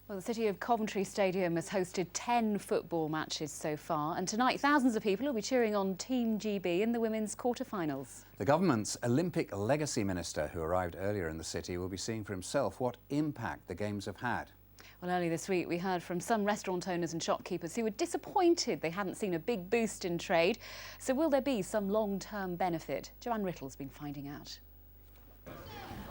Well, the city of Coventry Stadium has hosted 10 football matches so far, and tonight thousands of people will be cheering on Team GB in the women's quarter-finals. The government's Olympic legacy minister, who arrived earlier in the city, will be seeing for himself what impact the Games have had. Well, early this week we heard from some restaurant owners and shopkeepers who were disappointed they hadn't seen a big boost in trade. So will there be some long-term benefit? Joanne Rittle's been finding out.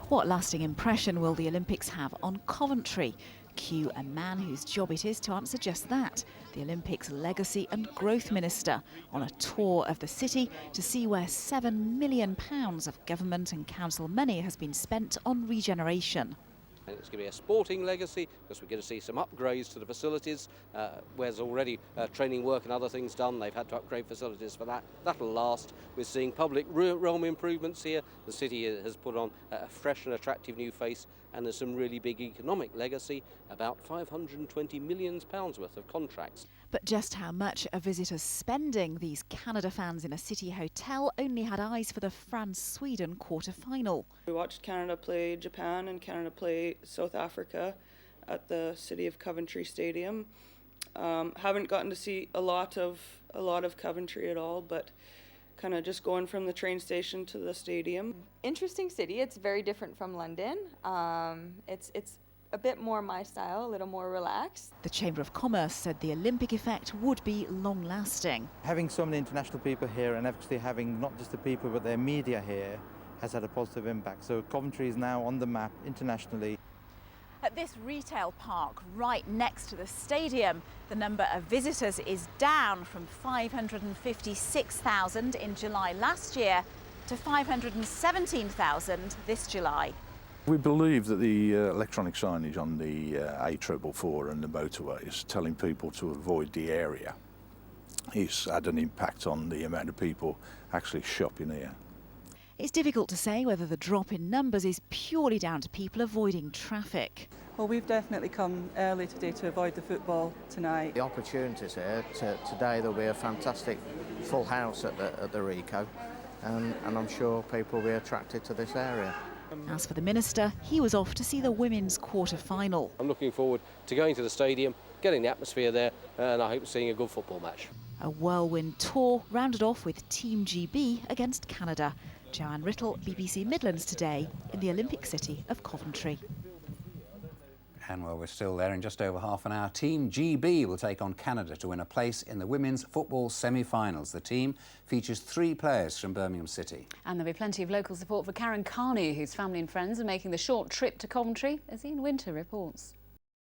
What lasting impression will the Olympics have on Coventry? Cue a man whose job it is to answer just that, the Olympics Legacy and Growth Minister, on a tour of the city to see where £7 million of government and council money has been spent on regeneration. It's going to be a sporting legacy because we're going to see some upgrades to the facilities. Where there's already training work and other things done, they've had to upgrade facilities for that. That'll last. We're seeing public realm improvements here. The city has put on a fresh and attractive new face, and there's some really big economic legacy, about £520 million worth of contracts. But just how much are visitors spending? These Canada fans in a city hotel only had eyes for the France-Sweden quarter-final. We watched Canada play Japan and Canada play South Africa at the city of Coventry Stadium. Haven't gotten to see a lot of Coventry at all, but kind of just going from the train station to the stadium. Interesting city. It's very different from London. It's a bit more my style, a little more relaxed. The Chamber of Commerce said the Olympic effect would be long-lasting. Having so many international people here and actually having not just the people but their media here has had a positive impact. So Coventry is now on the map internationally. At this retail park right next to the stadium, the number of visitors is down from 556,000 in July last year to 517,000 this July. We believe that the electronic signage on the A444 and the motorways telling people to avoid the area has had an impact on the amount of people actually shopping here. It's difficult to say whether the drop in numbers is purely down to people avoiding traffic. Well, we've definitely come early today to avoid the football tonight. The opportunities here, today there'll be a fantastic full house at the Rico, and I'm sure people will be attracted to this area. As for the minister, he was off to see the women's quarter-final. I'm looking forward to going to the stadium, getting the atmosphere there, and I hope seeing a good football match. A whirlwind tour rounded off with Team GB against Canada. Joanne Rittle, BBC Midlands Today, in the Olympic city of Coventry. And while we're still there, in just over half an hour, Team GB will take on Canada to win a place in the women's football semi-finals. The team features 3 players from Birmingham City. And there'll be plenty of local support for Karen Carney, whose family and friends are making the short trip to Coventry, as Ian Winter reports.